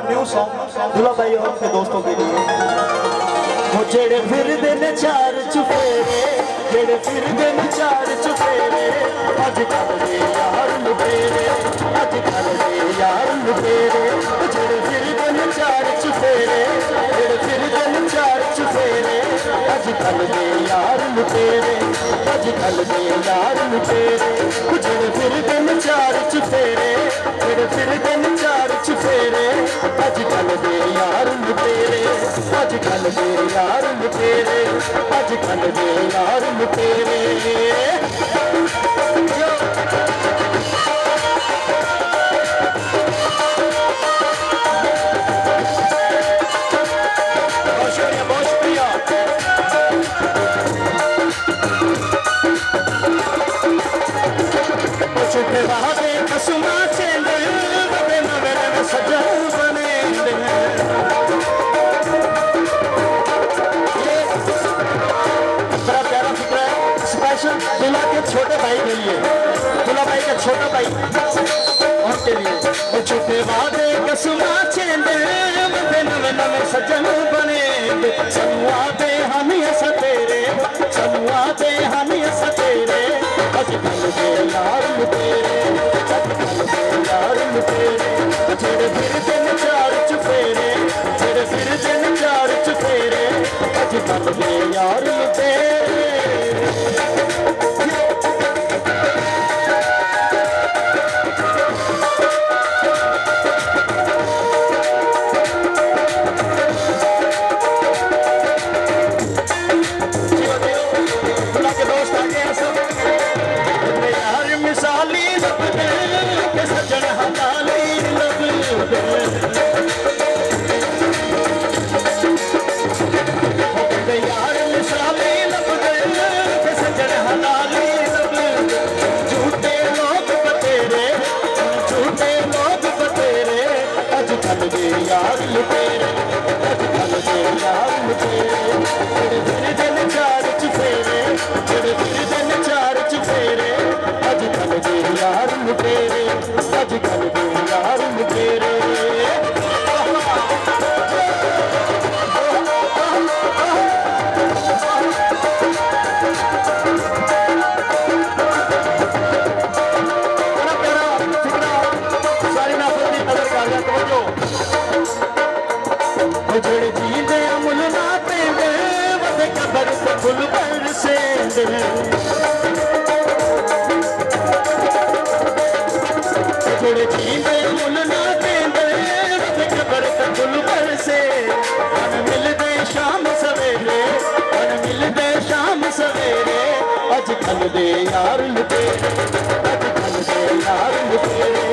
New song दुला भाई और उनके दोस्तों के लिए। वो जेड़े फिर दिन चार चुफेरे, जेड़े फिर दिन चार चुफेरे, अजकल दे यार लुटेरे, अजकल दे यार लुटेरे। जेड़े फिर दिन चार चुफेरे, जेड़े फिर दिन चार चुफेरे, अजकल दे यार लुटेरे, अजकल दे यार लुटेरे। जेड़े फिर दिन चार चुफेरे, जेड़े फिर दिन चार चुफेरे, अजकल दे यार लुटेरे, अजकल दे यार लुटेरे, अजकल दे यार लुटेरे। दुला के छोटे भाई के लिए, दुला भाई का छोटा भाई उनके लिए। छुपे वादे कसमा चेंदे नवे नवे सजन बने, सनुआ दे हम सतेरे, सनुआ दे हम सतेरे। अजकल दे यार लुटेरे, अजकल दे यार लुटेरे। जेड़े फिर दिन चार चुफेरे, जेड़े फिर दिन चार चुफेरे, अजकल दे यार लुटेरे। यार लुटेरे, अजकल दे यार लुटेरे। जेड़े फिर दिन चार चुफेरे, जेड़े फिर दिन चार चुफेरे, अजकल दे यार लुटेरे, अजकल दे यार लुटेरे। जेड़े जींदे मुल ना पेंदे, वदे कबर ते फुल बरसेंदे। जेड़े जींदे मुल ना पेंदे, वदे कबर ते फुल बरसे। मन मिलदे शाम सवेरे, मन मिलदे शाम सवेरे, अजकल दे यार लुटेरे, अजकल दे यार लुटेरे।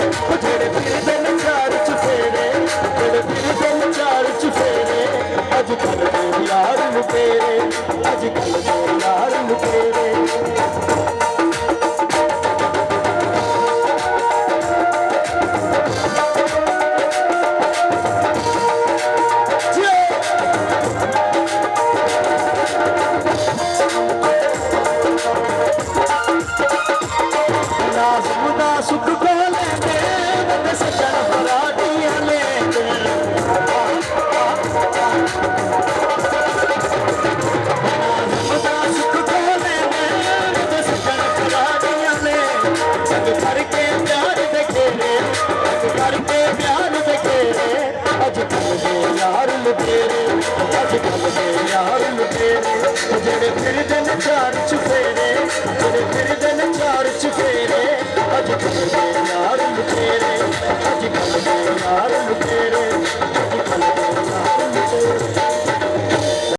जेड़े फिर दिन चार चुफेरे, जेड़े फिर दिन चार चुफेरे, अजकल दे यार लुटेरे, अजकल दे यार लुटेरे। सुख को लेंगे सजन फराडियां लेंगे, सुख को लेंगे सजन फराडियां लेंगे। संग करके प्यार देखेरे, संग करके प्यार देखेरे, अजकल दे यार लुटेरे, अजकल दे यार लुटेरे। जेड़े फिर दिन चार चुफेरे, जेड़े फिर दिन चार चुफेरे, अजकल दे यार